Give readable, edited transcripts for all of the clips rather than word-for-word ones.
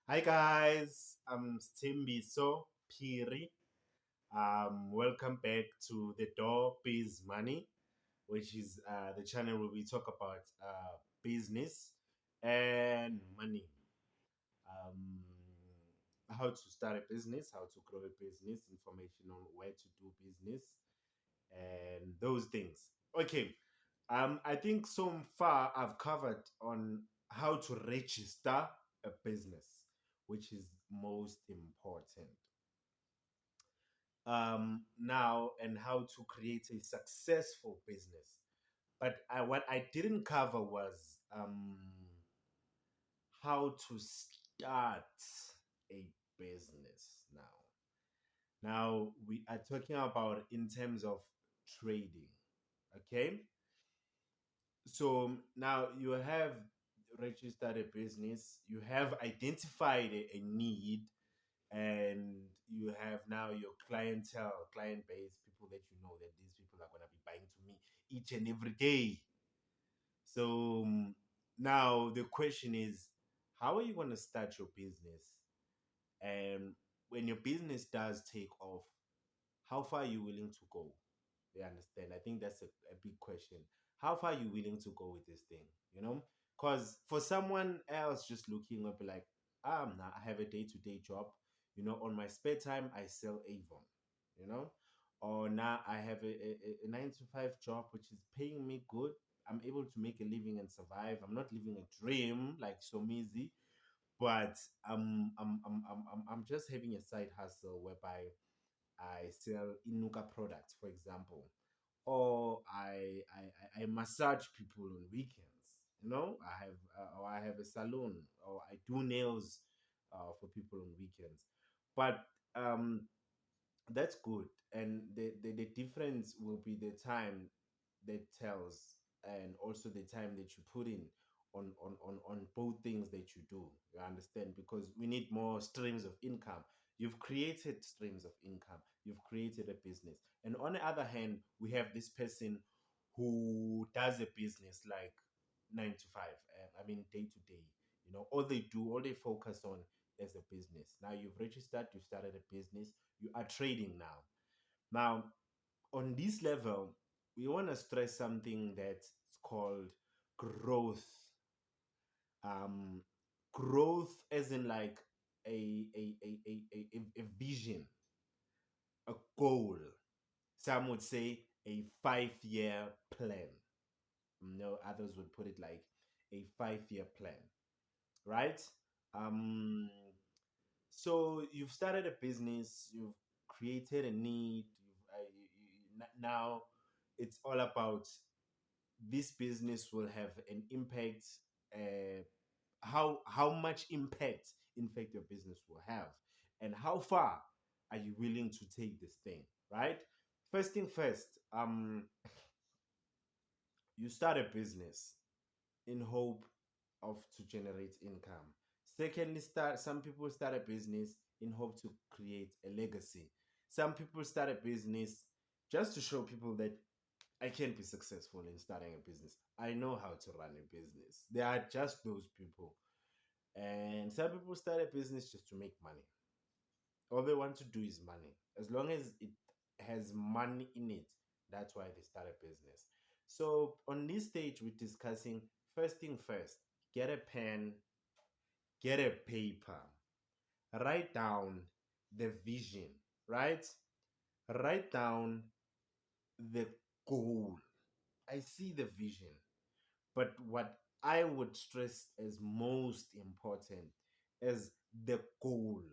Hi guys, I'm Stimbiso Piri. Welcome back to the Door Biz Money, which is the channel where we talk about business and money. Um, how to start a business, how to grow a business, information on where to do business, and those things. Okay, I think so far I've covered on how to register a business, which is most important. Now, and how to create a successful business. But what I didn't cover was how to start a business now. Now, we are talking about in terms of trading. Okay, so now you have registered a business, you have identified a need, and you have now your clientele, client base, people that you know that these people are going to be buying to me each and every day. So now the question is, how are you going to start your business? And when your business does take off, how far are you willing to go? You understand? I think that's a big question. How far are you willing to go with this thing? You know, because for someone else just looking up like, nah, I have a day-to-day job. On my spare time I sell Avon. You know, or now I have a 9 to 5 job which is paying me good. I'm able to make a living and survive. I'm not living a dream like so easy, but I'm just having a side hustle whereby I sell Inuka products, for example, or I massage people on weekends. Or I have a salon, or I do nails for people on weekends. But um, that's good, and the difference will be the time that tells, and also the time that you put in on both things that you do. You understand? Because we need more streams of income. You've created streams of income, you've created a business, and on the other hand, we have this person who does a business like 9 to 5. I mean, day to day. All they focus on is a business. Now you've registered, you've started a business, you are trading now. Now, on this level, we want to stress something that's called growth. Um, Growth as in like a vision, a goal. Some would say a 5 year plan. Others would put it like a 5 year plan, right? Um, so you've started a business, you've created a need. Now it's all about this business will have an impact. Uh, how much impact, in fact, your business will have, and how far are you willing to take this thing, right? First thing first, you start a business in hope of to generate income. Secondly, start some people start a business in hope to create a legacy. Some people start a business just to show people that I can be successful in starting a business. I know how to run a business. There are just those people. And some people start a business just to make money. All they want to do is money. As long as it has money in it, that's why they start a business. So on this stage, we're discussing first thing first, get a pen, get a paper, write down the vision, right? Write down the goal. I see the vision, but what I would stress as most important is the goal.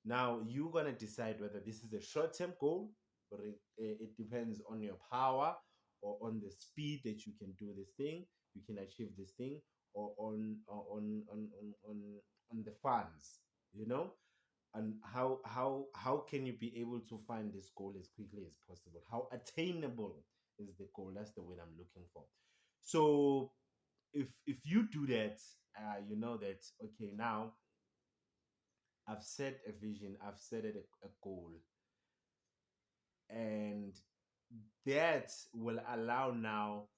Now you're gonna decide whether this is a short-term goal, but it depends on your power or on the speed that you can do this thing, you can achieve this thing, or on the funds, you know, and how can you be able to find this goal as quickly as possible? How attainable is the goal? That's the word I'm looking for. So if you do that, you know that okay, now I've set a vision, I've set a goal, and that will allow now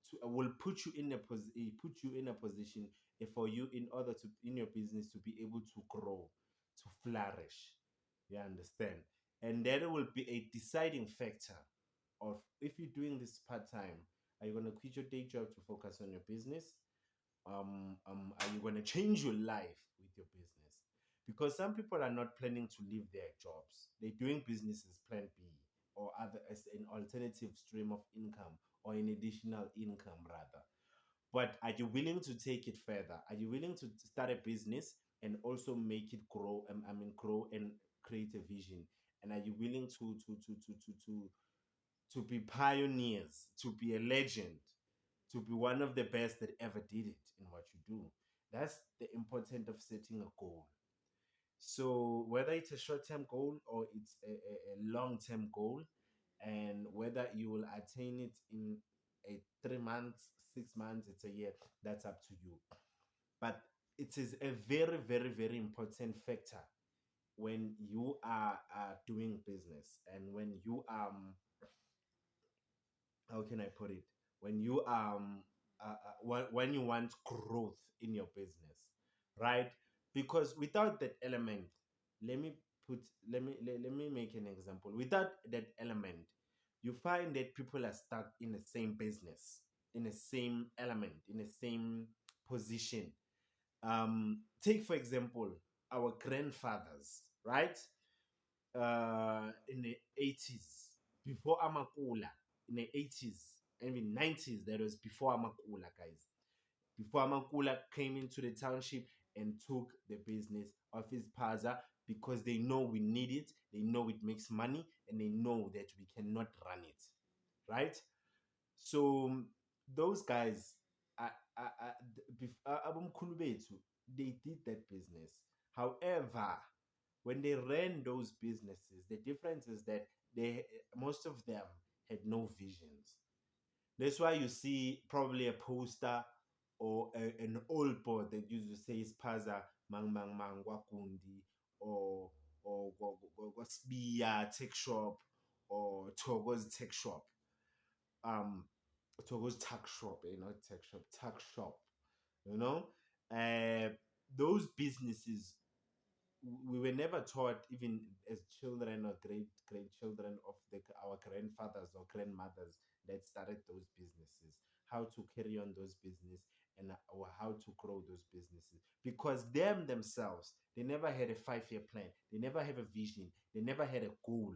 to will put you in a position for you in order to in your business to be able to grow, to flourish. You understand? And that will be a deciding factor of if you're doing this part-time, are you going to quit your day job to focus on your business? Are you going to change your life with your business? Because some people are not planning to leave their jobs. They're doing business as plan B, or other as an alternative stream of income, or an additional income rather. But are you willing to take it further? Are you willing to start a business and also make it grow? Grow and create a vision. And are you willing to be pioneers, to be a legend, to be one of the best that ever did it in what you do? That's the importance of setting a goal. So whether it's a short-term goal or it's a long-term goal, and whether you will attain it in a 3 months, 6 months, it's a year, that's up to you. But it is a very, very, very important factor when you are doing business, and when you how can I put it? When you when you want growth in your business, right? Because without that element, let me let me make an example. Without that element, you find that people are stuck in the same business, in the same element, in the same position. Take for example our grandfathers, right? In the 80s, before Amakula, in the 80s, I mean 90s, that was before Amakula, guys. Before Amakula came into the township and took the business of his Paza, because they know we need it, they know it makes money, and they know that we cannot run it, right? So those guys, abomkhulu bethu, they did that business. However, when they ran those businesses, the difference is that they most of them had no visions. That's why you see probably a poster or an old board that used to say Spaza Mang Mang Mang Wakundi, or Sbiya Tech Shop, or Togo's Tech Shop. Um, Togo's Tuck Shop, not Tech Shop, Tuck Shop. You know, uh, those businesses, we were never taught, even as children or great grandchildren of our grandfathers or grandmothers that started those businesses, how to carry on those business, and or how to grow those businesses, because themselves, they never had a 5-year plan, they never have a vision, they never had a goal.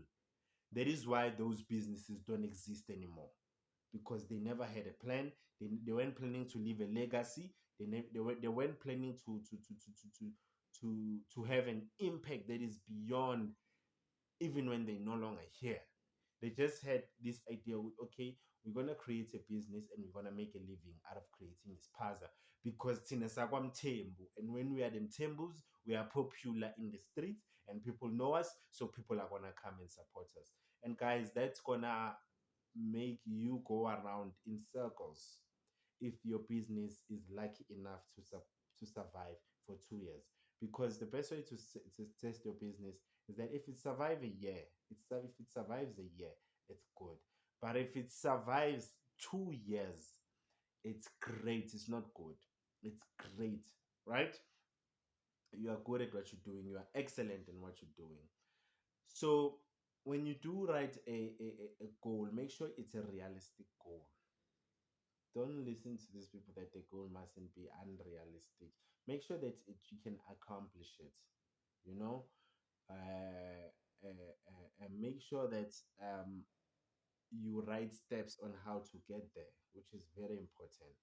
That is why those businesses don't exist anymore, because they never had a plan. They weren't planning to leave a legacy. They weren't planning to have an impact that is beyond even when they're no longer here. They just had this idea, okay, we're gonna create a business and we're gonna make a living out of creating this paza, because tina sakwamtembu, and when we are them tembus, we are popular in the streets and people know us, so people are gonna come and support us. And guys, that's gonna make you go around in circles if your business is lucky enough to survive for 2 years. Because the best way to test your business is that if it survives a year, if it survives a year, it's good. But if it survives 2 years, it's great. It's not good. It's great, right? You are good at what you're doing. You are excellent in what you're doing. So when you do write a goal, make sure it's a realistic goal. Don't listen to these people that the goal mustn't be unrealistic. Make sure that you can accomplish it. You know, and make sure that you write steps on how to get there, which is very important.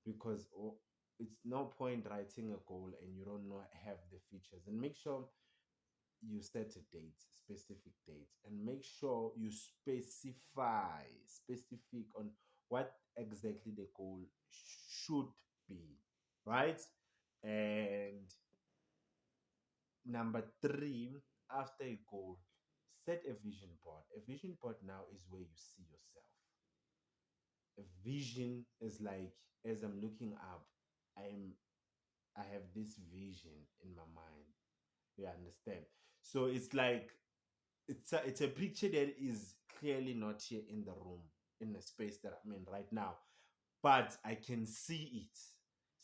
Because it's no point writing a goal and you don't know have the features. And make sure you set a date, specific date, and make sure you specific on what exactly the goal should be, right? And number three, after a goal, set a vision board. A vision board now is where you see yourself. A vision is like, as I'm looking up, i'm I have this vision in my mind. You understand? So it's like, it's a picture that is clearly not here in the room, in the space that I'm in right now, but I can see it.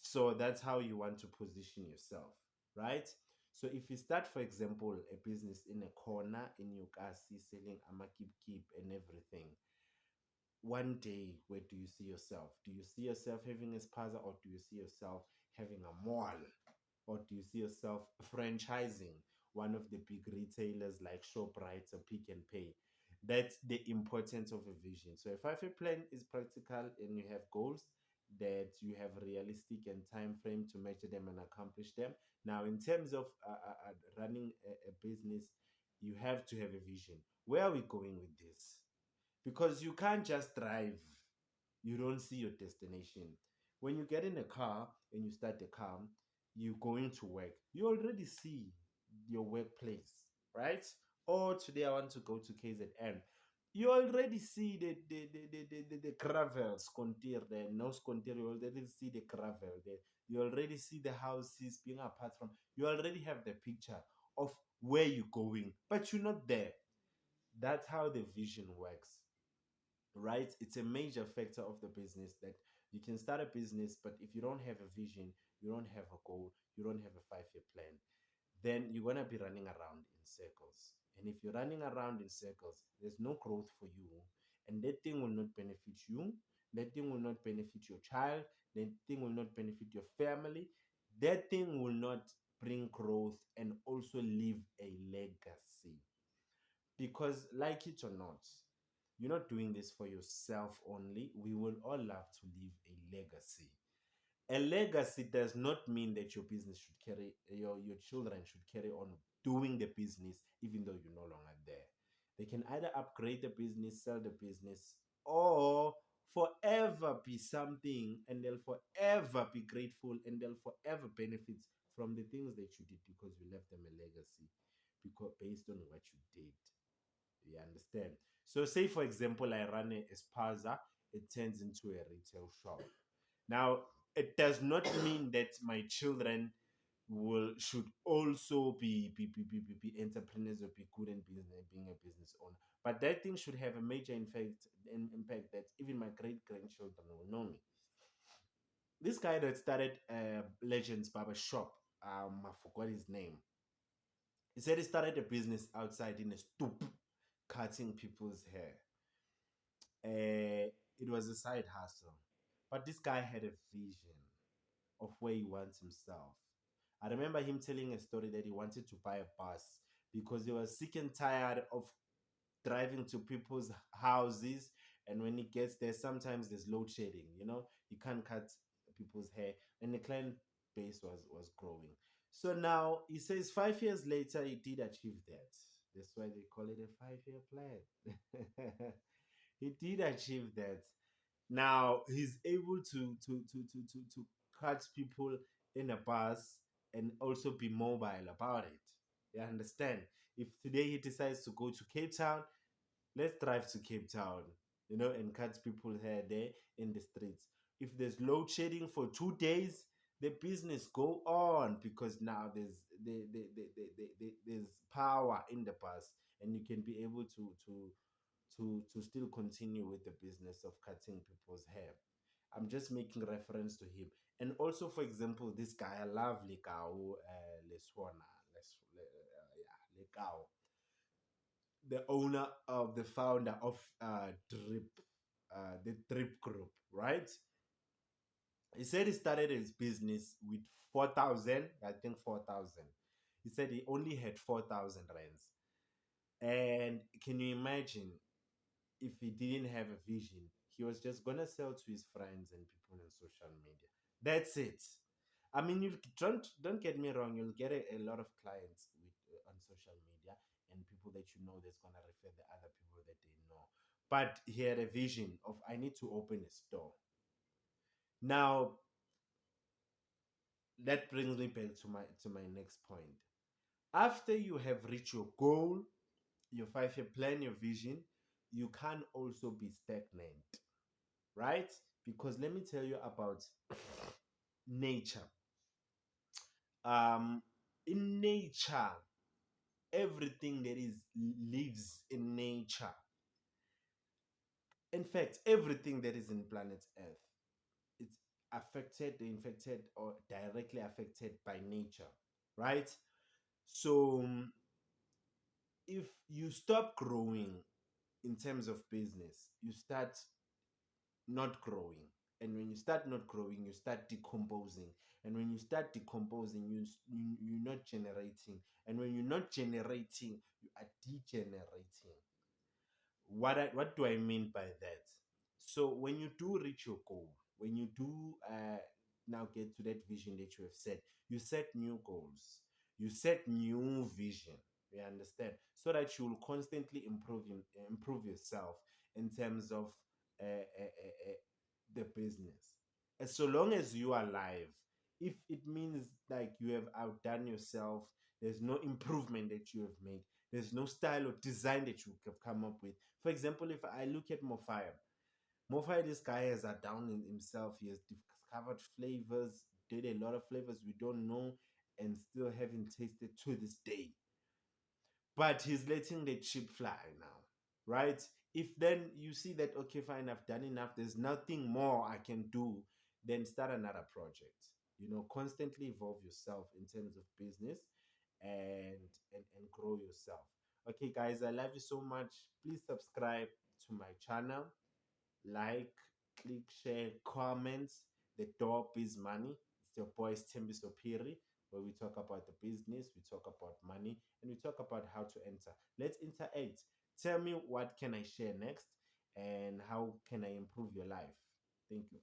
So that's how you want to position yourself, right? So if you start, for example, a business in a corner in Yukasi selling amakip kip and everything, one day, where do you see yourself? Do you see yourself having a spaza, or do you see yourself having a mall? Or do you see yourself franchising one of the big retailers like Shoprite or Pick and Pay? That's the importance of a vision. So a 5 year plan is practical and you have goals that you have realistic and time frame to measure them and accomplish them. Now, in terms of running a business, you have to have a vision. Where are we going with this? Because you can't just drive, you don't see your destination. When you get in a car and you start the car, you're going to work, you already see your workplace, right? Or today I want to go to KZN, you already see the gravel scontier there, no scontier, you already see the gravel there, you already see the houses being apart from, you already have the picture of where you're going, but you're not there. That's how the vision works, right? It's a major factor of the business that you can start a business, but if you don't have a vision, you don't have a goal, you don't have a 5 year plan, then you're going to be running around in circles. And if you're running around in circles, there's no growth for you. And that thing will not benefit you. That thing will not benefit your child. That thing will not benefit your family. That thing will not bring growth and also leave a legacy. Because, like it or not, you're not doing this for yourself only. We will all love to leave a legacy. A legacy does not mean that your business should carry, your children should carry on doing the business even though you're no longer there. They can either upgrade the business, sell the business, or forever be something, and they'll forever be grateful and they'll forever benefit from the things that you did because you left them a legacy because based on what you did. You understand? So, say for example, I run a spaza, it turns into a retail shop. Now, it does not mean that my children will should also be entrepreneurs or be good in business, being a business owner. But that thing should have a major impact that even my great grandchildren will know me. This guy that started Legends Barber Shop, I forgot his name. He said he started a business outside in a stoop, cutting people's hair. It was a side hustle, but this guy had a vision of where he wants himself. I remember him telling a story that he wanted to buy a bus because he was sick and tired of driving to people's houses. And when he gets there, sometimes there's load shedding, you can't cut people's hair. And the client base was growing. So now he says 5 years later, he did achieve that. That's why they call it a 5 year plan. He did achieve that. Now he's able to catch people in a bus and also be mobile about it. You understand? If today he decides to go to Cape Town, let's drive to Cape Town, and catch people here there in the streets. If there's load shedding for 2 days, the business go on because now there's power in the bus, and you can be able to still continue with the business of cutting people's hair. I'm just making reference to him. And also, for example, this guy, I love Lekau Leswana, yeah, Lekau, the owner of the founder of the Drip Group, right? He said he started his business with 4,000, I think 4,000. He said he only had 4,000 rands. And can you imagine if he didn't have a vision? He was just gonna sell to his friends and people on social media. That's it. I mean, you don't get me wrong. You'll get a lot of clients on social media and people that you know that's gonna refer the other people that they know. But he had a vision of I need to open a store. Now that brings me back to my next point. After you have reached your goal, your 5 year plan, your vision, you can also be stagnant, right? Because let me tell you about nature. In nature, everything that is lives in nature. In fact, everything that is in planet Earth, it's affected, infected, or directly affected by nature, right? So if you stop growing in terms of business, you start not growing. And when you start not growing, you start decomposing. And when you start decomposing, you're not generating. And when you're not generating, you are degenerating. What do I mean by that? So when you do reach your goal, when you do now get to that vision that you have set, you set new goals, you set new vision. You understand, so that you will constantly improve yourself in terms of the business. And so long as you are alive, if it means like you have outdone yourself, there's no improvement that you have made, there's no style or design that you have come up with. For example, if I look at Mofire, this guy has a down in himself. He has discovered flavors, did a lot of flavors we don't know, and still haven't tasted to this day. But he's letting the chip fly now, right? If then you see that, okay, fine, I've done enough, there's nothing more I can do, then start another project. Constantly evolve yourself in terms of business, and grow yourself. Okay, guys, I love you so much. Please subscribe to my channel, like, click, share, comments. The door is money. It's your boy Tembi Sopiri, where we talk about the business, we talk about money, and we talk about how to enter. Let's interact. Tell me, what can I share next, and how can I improve your life? Thank you.